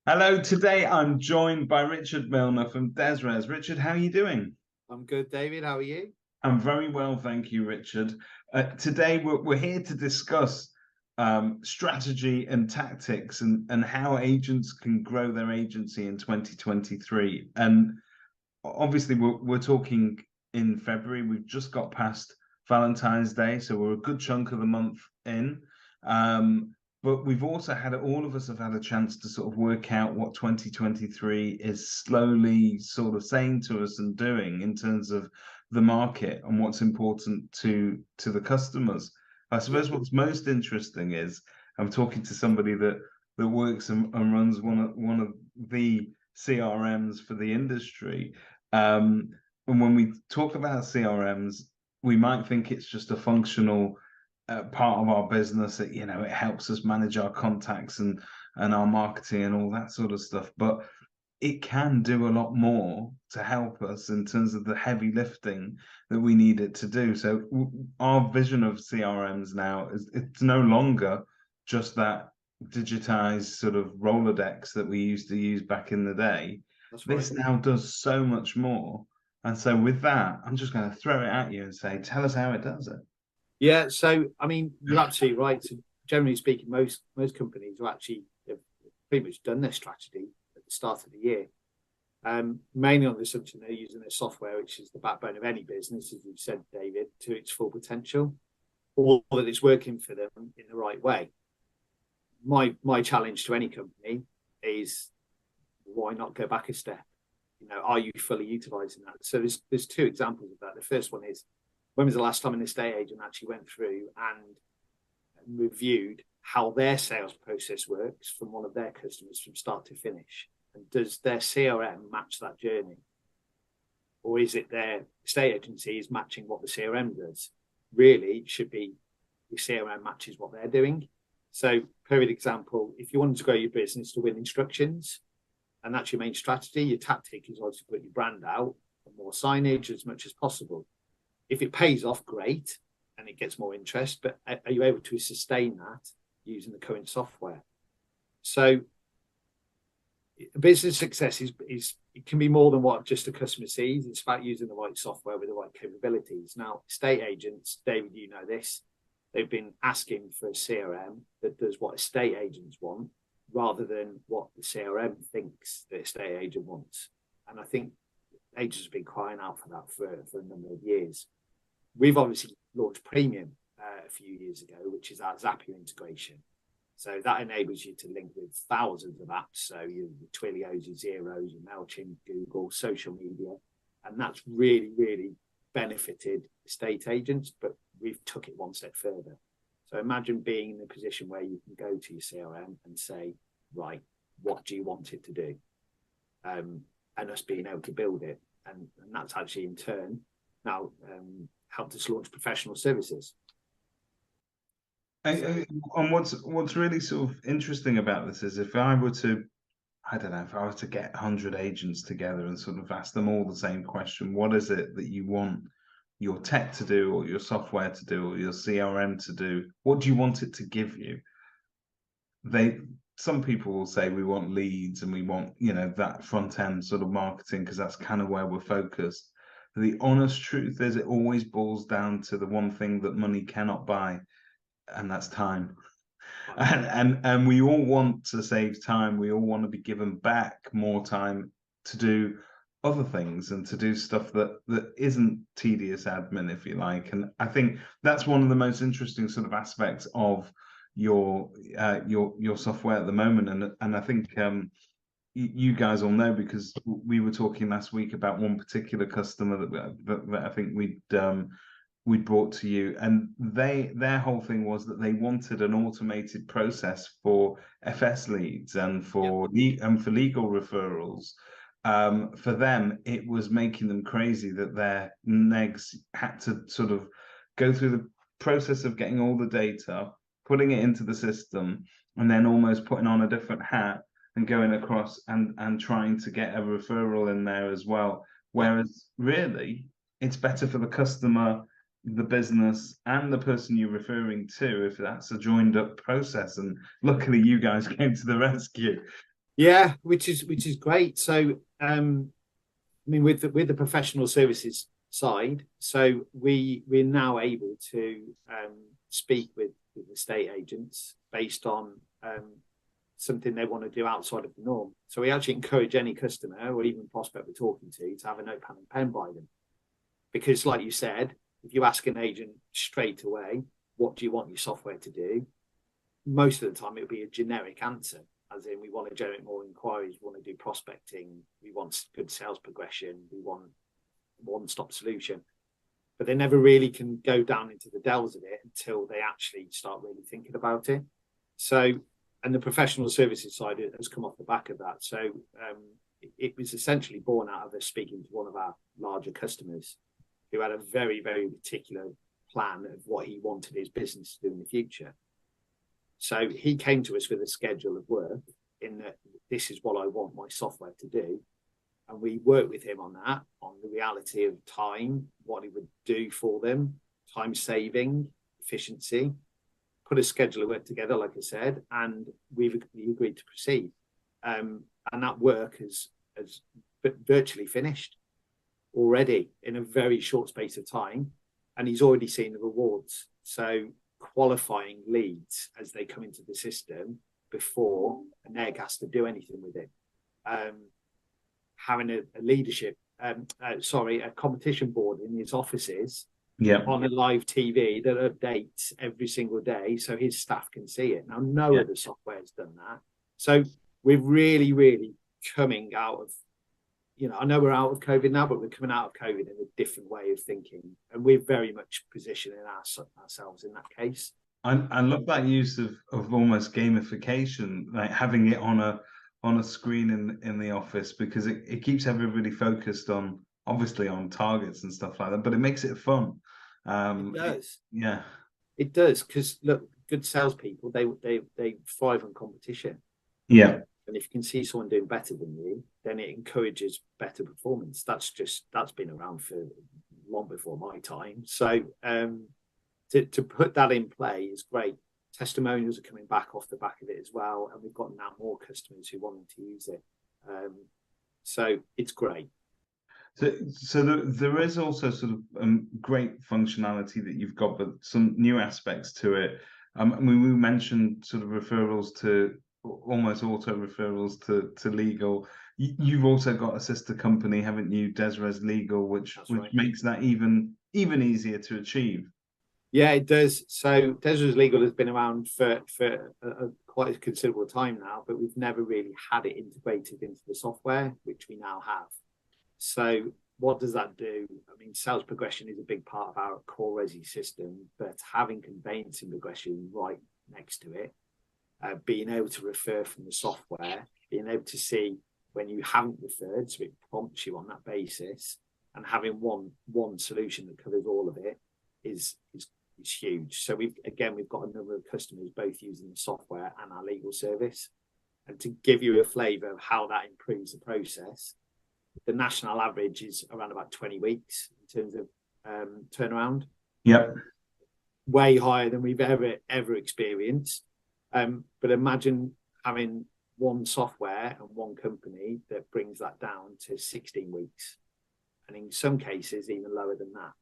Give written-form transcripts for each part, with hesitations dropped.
Hello, today I'm joined by Richard Milner from Dezrez. Richard, how are you doing? I'm good, David. How are you? I'm very well, thank you, Richard. Today we're here to discuss strategy and tactics and how agents can grow their agency in 2023. And obviously, we're talking in February. We've just got past Valentine's Day, so we're a good chunk of the month in. But we've also had all of us have had a chance to sort of work out what 2023 is slowly sort of saying to us and doing in terms of the market and what's important to the customers. I Yeah. suppose what's most interesting is I'm talking to somebody that works and runs one of the CRMs for the industry. Um, and when we talk about CRMs, we might think it's just a functional part of our business. It helps us manage our contacts and our marketing and all that sort of stuff. But it can do a lot more to help us in terms of the heavy lifting that we need it to do. So our vision of CRMs now is it's no longer just that digitized sort of Rolodex that we used to use back in the day. That's right. This now does so much more. And so with that, I'm just going to throw it at you and say, tell us how it does it. Yeah. So, I mean, you're absolutely right. So generally speaking, most companies are actually have pretty much done their strategy at the start of the year, mainly on the assumption they're using their software, which is the backbone of any business, as you said, David, to its full potential, or that it's working for them in the right way. My challenge to any company is why not go back a step? Are you fully utilizing that? So there's two examples of that. The first one is, when was the last time an estate agent actually went through and reviewed how their sales process works from one of their customers from start to finish? And does their CRM match that journey? Or is it their estate agency is matching what the CRM does? Really, it should be the CRM matches what they're doing. So, perfect example, if you wanted to grow your business to win instructions, and that's your main strategy, your tactic is obviously put your brand out and more signage as much as possible. If it pays off, great, and it gets more interest, but are you able to sustain that using the current software? So business success is it can be more than what just a customer sees. It's about using the right software with the right capabilities. Now, estate agents, David, you know this, they've been asking for a CRM that does what estate agents want rather than what the CRM thinks the estate agent wants. And I think agents have been crying out for that for a number of years. We've obviously launched Premium a few years ago, which is our Zapier integration. So that enables you to link with thousands of apps. So your Twilios, your Zeros, your MailChimp, Google, social media. And that's really, really benefited estate agents, but we've took it one step further. So imagine being in a position where you can go to your CRM and say, right, what do you want it to do? And us being able to build it. And that's actually in turn now helped us launch professional services. So And what's really sort of interesting about this is if I were to, I don't know, if I was to get 100 agents together and sort of ask them all the same question, what is it that you want your tech to do or your software to do or your CRM to do? What do you want it to give you? They Some people will say we want leads and we want, that front end sort of marketing because that's kind of where we're focused. The honest truth is it always boils down to the one thing that money cannot buy, and that's time. And we all want to save time. We all want to be given back more time to do other things and to do stuff that isn't tedious admin, if you like. And I think that's one of the most interesting sort of aspects of your software at the moment. And I think you guys all know because we were talking last week about one particular customer that I think we'd brought to you, and their whole thing was that they wanted an automated process for FS leads and yeah, for legal referrals. For them, it was making them crazy that their negs had to sort of go through the process of getting all the data, putting it into the system, and then almost putting on a different hat and going across and trying to get a referral in there as well. yeah. Whereas really, it's better for the customer, the business, and the person you're referring to if that's a joined up process. And luckily, you guys came to the rescue. Yeah, which is great. So, I mean, with the professional services side, so we're now able to speak with estate agents based on something they want to do outside of the norm. So we actually encourage any customer or even prospect we're talking to have a notepad and pen by them, because, like you said, if you ask an agent straight away, what do you want your software to do? Most of the time, it'll be a generic answer, as in we want to generate more inquiries, we want to do prospecting, we want good sales progression, we want one-stop solution. But they never really can go down into the dells of it until they actually start really thinking about it. So, and the professional services side has come off the back of that. So it was essentially born out of us speaking to one of our larger customers who had a very, very particular plan of what he wanted his business to do in the future. So he came to us with a schedule of work in that this is what I want my software to do. And we worked with him on that, on the reality of time, what he would do for them, time saving, efficiency, put a schedule of work together, like I said, and we agreed to proceed. And that work has virtually finished already in a very short space of time. And he's already seen the rewards. So qualifying leads as they come into the system before a neg has to do anything with it. Having a leadership, a competition board in his offices on a live TV that updates every single day so his staff can see it. Now, no other software has done that. So we're really, really coming out of, I know we're out of COVID now, but we're coming out of COVID in a different way of thinking. And we're very much positioning ourselves in that case. I love that use of almost gamification, like having it on a screen in the office, because it keeps everybody focused on, obviously, on targets and stuff like that, but it makes it fun. It does. It does, because look, good salespeople, they thrive on competition. Yeah. And if you can see someone doing better than you, then it encourages better performance. That's been around for long before my time. So to put that in play is great. Testimonials are coming back off the back of it as well, and we've got now more customers who want to use it. So it's great. So there is also sort of great functionality that you've got, but some new aspects to it. I mean, we mentioned sort of referrals to almost auto referrals to legal. You've also got a sister company, haven't you, Dezrez Legal, which makes that even easier to achieve. Yeah, it does. So Dezrez Legal has been around for quite a considerable time now, but we've never really had it integrated into the software, which we now have. So what does that do? I mean, sales progression is a big part of our core Resi system, but having conveyancing progression right next to it, being able to refer from the software, being able to see when you haven't referred, so it prompts you on that basis, and having one solution that covers all of it is huge. So we've got a number of customers both using the software and our legal service. And to give you a flavour of how that improves the process, the national average is around about 20 weeks in terms of turnaround. Yep. Way higher than we've ever experienced. But imagine having one software and one company that brings that down to 16 weeks. And in some cases, even lower than that.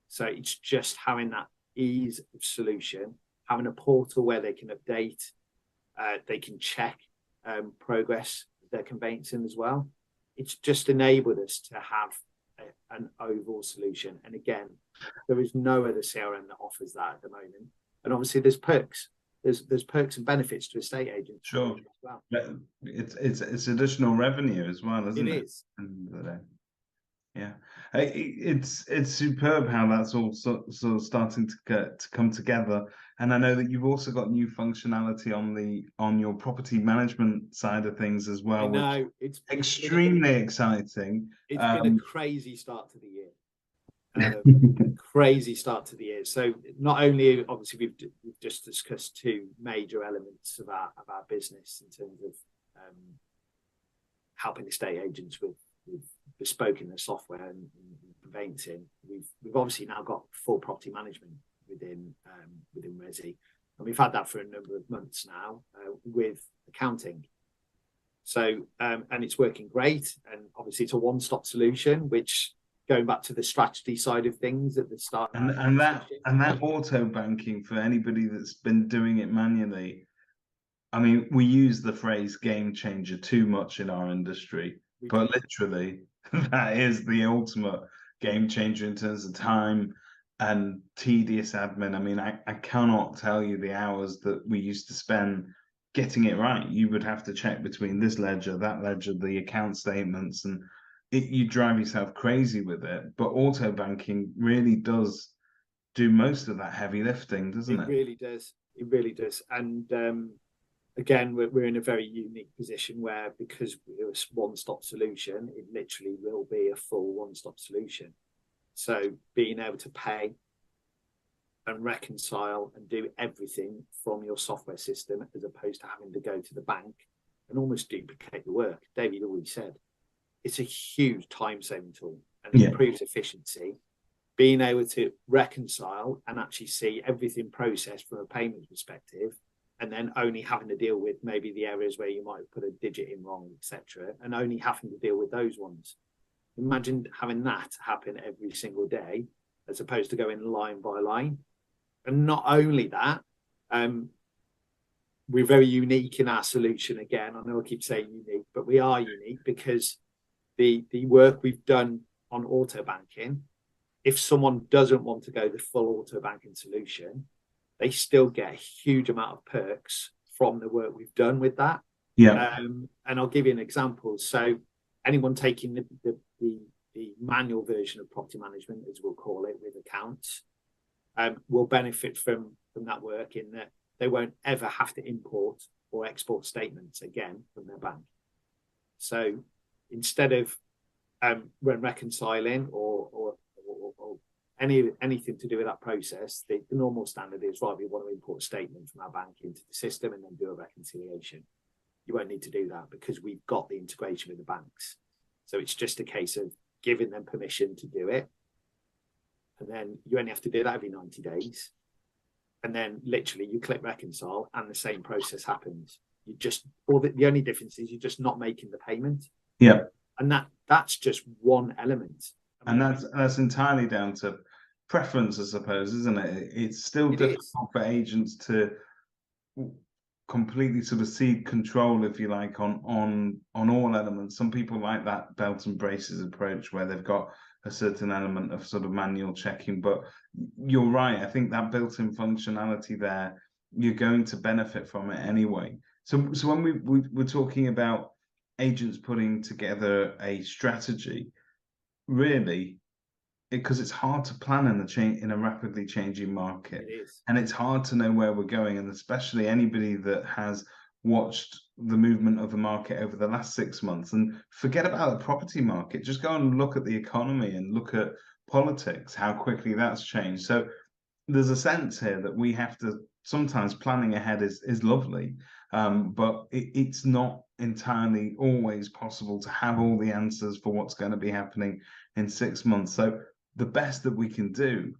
So it's just having that ease of solution, having a portal where they can update, they can check progress of their conveyancing as well. It's just enabled us to have an overall solution. And again, there is no other CRM that offers that at the moment. And obviously there's perks. There's perks and benefits to estate agents. Sure. As well. It's additional revenue as well, isn't it? It is. Yeah, it's superb how that's all sort of starting to come together. And I know that you've also got new functionality on your property management side of things as well. I know, it's extremely exciting. It's been a crazy start to the year. Crazy start to the year. So not only obviously we've just discussed two major elements of our business in terms of helping estate agents with bespoking their software and conveyancing. We've obviously now got full property management within Resi, and we've had that for a number of months now with accounting. So, and it's working great. And obviously, it's a one-stop solution, which going back to the strategy side of things at the start. And that auto banking, for anybody that's been doing it manually, I mean, we use the phrase game changer too much in our industry, but literally that is the ultimate game changer in terms of time and tedious admin. I mean, I cannot tell you the hours that we used to spend getting it right. You would have to check between this ledger, that ledger, the account statements, and you drive yourself crazy with it. But auto banking really does do most of that heavy lifting, doesn't it? It really does. It really does. And again, we're in a very unique position where, because we're a one-stop solution, it literally will be a full one-stop solution. So being able to pay and reconcile and do everything from your software system, as opposed to having to go to the bank and almost duplicate the work. David already said it's a huge time-saving tool and it improves efficiency. Being able to reconcile and actually see everything processed from a payment perspective, and then only having to deal with maybe the areas where you might have put a digit in wrong, etc., and only having to deal with those ones. Imagine having that happen every single day, as opposed to going line by line. And not only that, we're very unique in our solution. Again, I know I keep saying unique, but we are unique because the work we've done on auto banking, if someone doesn't want to go the full auto banking solution, they still get a huge amount of perks from the work we've done with that. And I'll give you an example. So anyone taking the manual version of property management, as we'll call it, with accounts, will benefit from that work, in that they won't ever have to import or export statements again from their bank. So instead of when reconciling or anything to do with that process, the normal standard is, right, we want to import a statement from our bank into the system and then do a reconciliation. You won't need to do that because we've got the integration with the banks. So it's just a case of giving them permission to do it. And then you only have to do that every 90 days. And then literally you click reconcile and the same process happens. You just, or the only difference is you're just not making the payment. And that's just one element. And that's entirely down to preference, I suppose, isn't it? It's still difficult for agents to completely sort of cede control, if you like, on all elements. Some people like that belt and braces approach where they've got a certain element of sort of manual checking. But you're right. I think that built-in functionality there, you're going to benefit from it anyway. So when we're talking about agents putting together a strategy, really, because it's hard to plan in a rapidly changing market, and it's hard to know where we're going, and especially anybody that has watched the movement of the market over the last 6 months, and forget about the property market, just go and look at the economy and look at politics, how quickly that's changed. So there's a sense here that we have to, sometimes planning ahead is lovely, but it's not entirely always possible to have all the answers for what's going to be happening in 6 months. So the best that we can do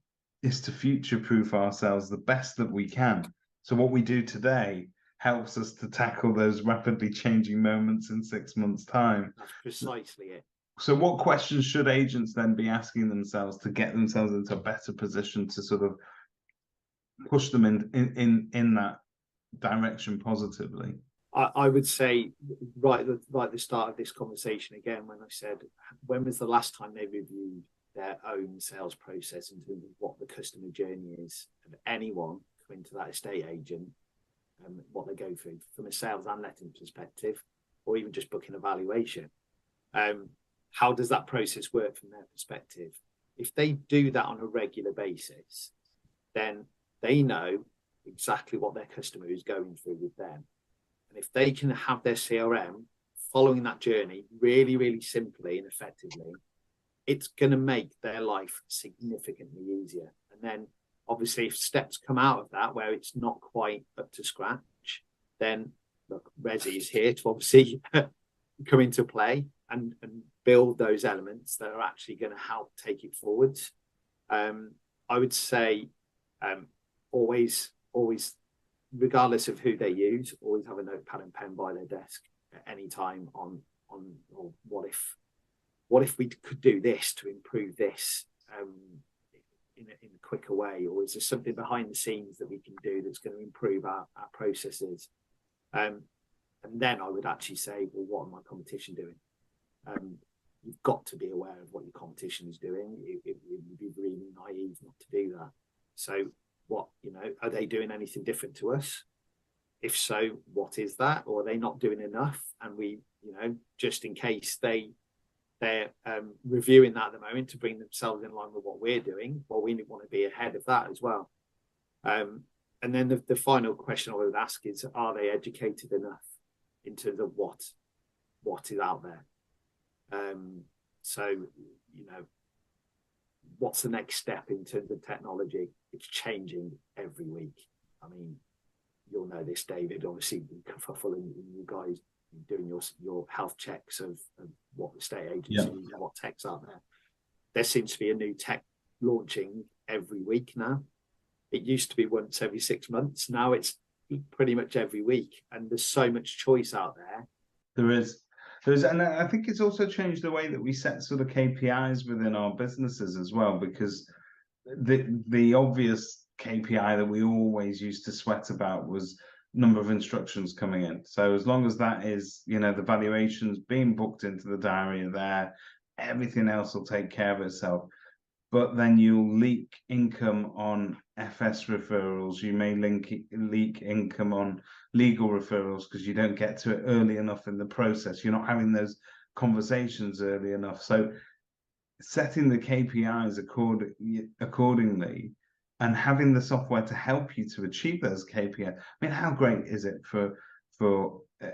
is to future-proof ourselves the best that we can. So what we do today helps us to tackle those rapidly changing moments in 6 months' time. That's precisely it. So what questions should agents then be asking themselves to get themselves into a better position to sort of push them in that direction positively? I would say right at the start of this conversation again, when I said, when was the last time they reviewed their own sales process in terms of what the customer journey is of anyone coming to that estate agent, and what they go through from a sales and letting perspective, or even just booking a valuation. How does that process work from their perspective? If they do that on a regular basis, then they know exactly what their customer is going through with them. And if they can have their CRM following that journey really, really simply and effectively, it's going to make their life significantly easier. And then obviously if steps come out of that where it's not quite up to scratch, then look, Resi is here to obviously come into play and build those elements that are actually going to help take it forwards. I would say always, regardless of who they use, always have a notepad and pen by their desk at any time on or what if we could do this to improve this in a quicker way, or is there something behind the scenes that we can do that's going to improve our processes? And then I would actually say, well, what are my competition doing? You've got to be aware of what your competition is doing. It would be really naive not to do that. So what, are they doing anything different to us? If so, what is that? Or are they not doing enough? And we, just in case they're reviewing that at the moment to bring themselves in line with what we're doing, well, we want to be ahead of that as well. And then the final question I would ask is, are they educated enough in terms of what is out there? So, what's the next step in terms of technology? It's changing every week. I mean, you'll know this, David, obviously, following you guys doing your health checks of what estate agencies and what tech's out there. There seems to be a new tech launching every week now. It used to be once every 6 months. Now it's pretty much every week, and there's so much choice out there. There is, and I think it's also changed the way that we set sort of KPIs within our businesses as well, because the obvious KPI that we always used to sweat about was number of instructions coming in. So as long as that is, the valuations being booked into the diary are there, everything else will take care of itself. But then you'll leak income on FS referrals. You may leak income on legal referrals because you don't get to it early enough in the process. You're not having those conversations early enough. So setting the KPIs accordingly and having the software to help you to achieve those KPIs. I mean, how great is it for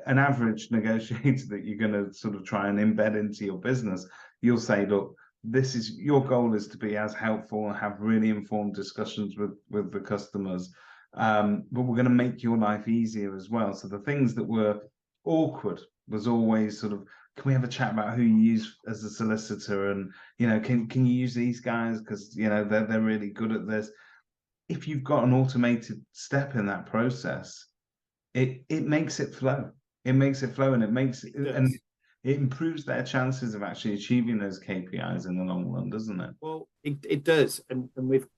an average negotiator that you're going to sort of try and embed into your business? You'll say, look, this is your goal, is to be as helpful and have really informed discussions with the customers. But we're going to make your life easier as well. So the things that were awkward was always sort of, can we have a chat about who you use as a solicitor? And, can you use these guys? Because, they're really good at this. If you've got an automated step in that process, it makes it flow. It makes it flow, and it improves their chances of actually achieving those KPIs in the long run, doesn't it? Well, it does. And with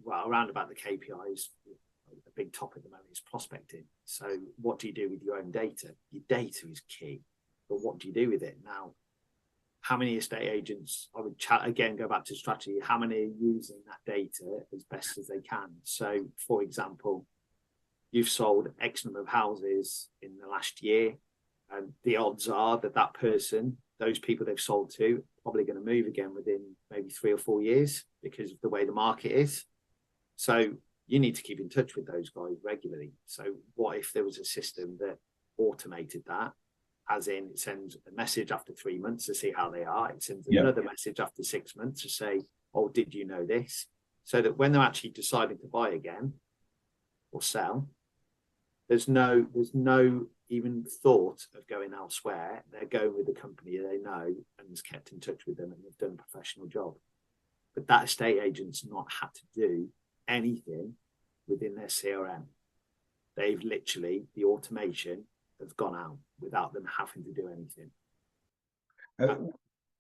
around about the KPIs, a big topic at the moment is prospecting. So what do you do with your own data? Your data is key, but what do you do with it? Now, how many estate agents, I would go back to strategy, how many are using that data as best as they can? So, for example, you've sold X number of houses in the last year, and the odds are that person, those people they've sold to, are probably going to move again within maybe 3 or 4 years because of the way the market is. So you need to keep in touch with those guys regularly. So what if there was a system that automated that? As in, it sends a message after 3 months to see how they are. It sends another message after 6 months to say, oh, did you know this? So that when they're actually deciding to buy again or sell, there's no even thought of going elsewhere. They're going with the company they know and has kept in touch with them, and they've done a professional job. But that estate agent's not had to do anything within their CRM. They've literally, the automation has gone out without them having to do anything.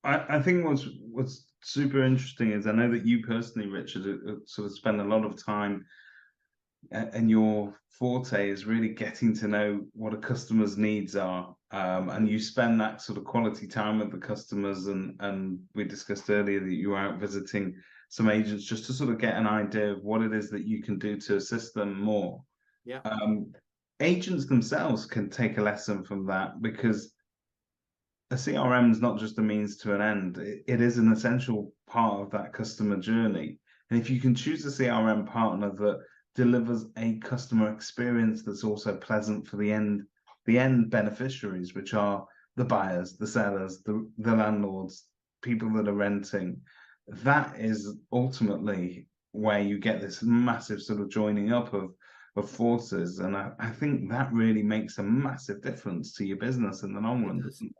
I think what's super interesting is, I know that you personally, Richard, sort of spend a lot of time, and your forte is really getting to know what a customer's needs are, and you spend that sort of quality time with the customers, and we discussed earlier that you were out visiting some agents just to sort of get an idea of what it is that you can do to assist them more. Agents themselves can take a lesson from that, because a CRM is not just a means to an end. It is an essential part of that customer journey. And if you can choose a CRM partner that delivers a customer experience that's also pleasant for the end beneficiaries, which are the buyers, the sellers, the landlords, people that are renting, that is ultimately where you get this massive sort of joining up of forces. And I think that really makes a massive difference to your business in the long run, doesn't it?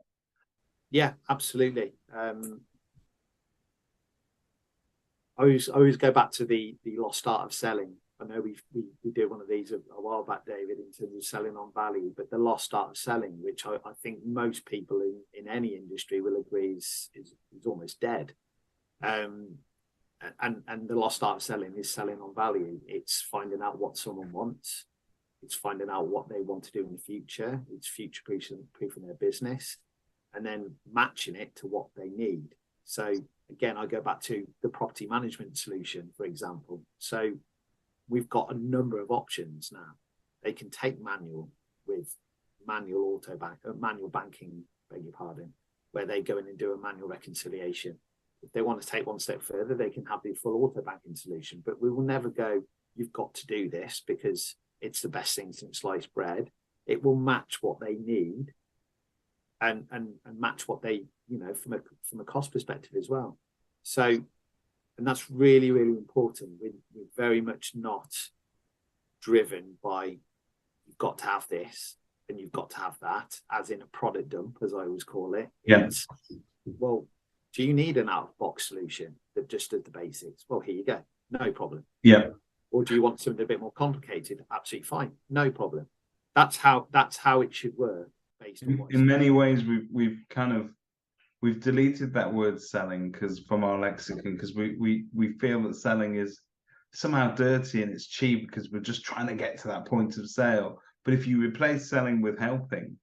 Yeah, absolutely. I always go back to the lost art of selling. I know we did one of these a while back, David, in terms of selling on value, but the lost art of selling, which I think most people in any industry will agree is almost dead. And the lost art of selling is selling on value. It's finding out what someone wants. It's finding out what they want to do in the future. It's future-proofing their business, and then matching it to what they need. So again, I go back to the property management solution, for example. So we've got a number of options now. They can take manual with manual banking, beg your pardon, where they go in and do a manual reconciliation. If they want to take one step further, they can have the full auto banking solution. But we will never go, you've got to do this because it's the best thing since sliced bread. It will match what they need and match what they, from a cost perspective as well. So, and that's really, really important. We're very much not driven by, you've got to have this and you've got to have that, as in a product dump, as I always call it. Yeah. It's, well, do you need an out-of-box solution that just does the basics? Well, here you go. No problem. Yeah. Or do you want something a bit more complicated? Absolutely fine. No problem. That's how it should work. Based on in many ways, we've deleted that word selling because from our lexicon, because we feel that selling is somehow dirty and it's cheap because we're just trying to get to that point of sale. But if you replace selling with helping,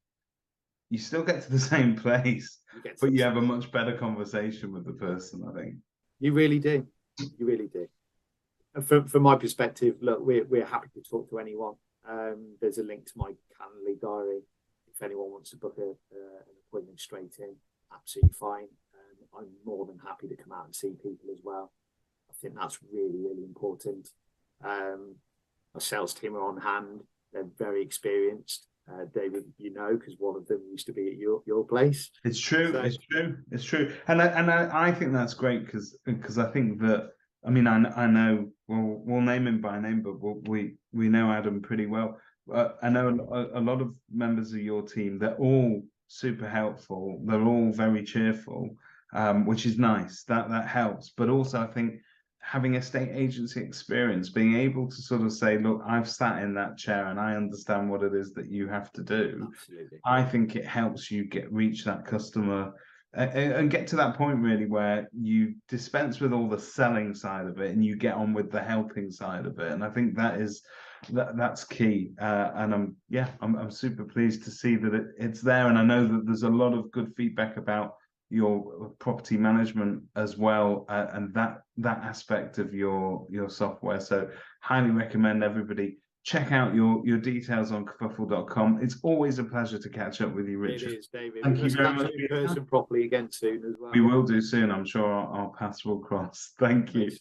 you still get to the same place, but you have a much better conversation with the person, I think. You really do. You really do. And from my perspective, look, we're happy to talk to anyone. There's a link to my Calendly diary. If anyone wants to book an appointment straight in, absolutely fine. I'm more than happy to come out and see people as well. I think that's really, really important. My sales team are on hand. They're very experienced. David, because one of them used to be at your place. It's true. So, it's true. And I think that's great because I think that, I mean, I know, we'll name him by name, but we know Adam pretty well. I know a lot of members of your team, they're all super helpful. They're all very cheerful, which is nice. That helps. But also, I think having estate agency experience, being able to sort of say, look, I've sat in that chair and I understand what it is that you have to do. Absolutely. I think it helps you reach that customer and get to that point really where you dispense with all the selling side of it and you get on with the helping side of it. And I think that's key. And I'm super pleased to see that it's there. And I know that there's a lot of good feedback about your property management as well, and that aspect of your software. So highly recommend everybody check out your details on kerfuffle.com. It's always a pleasure to catch up with you, Richard. It is, David. Thank you very much. In person properly again soon as well. We will do soon. I'm sure our paths will cross. Thank you.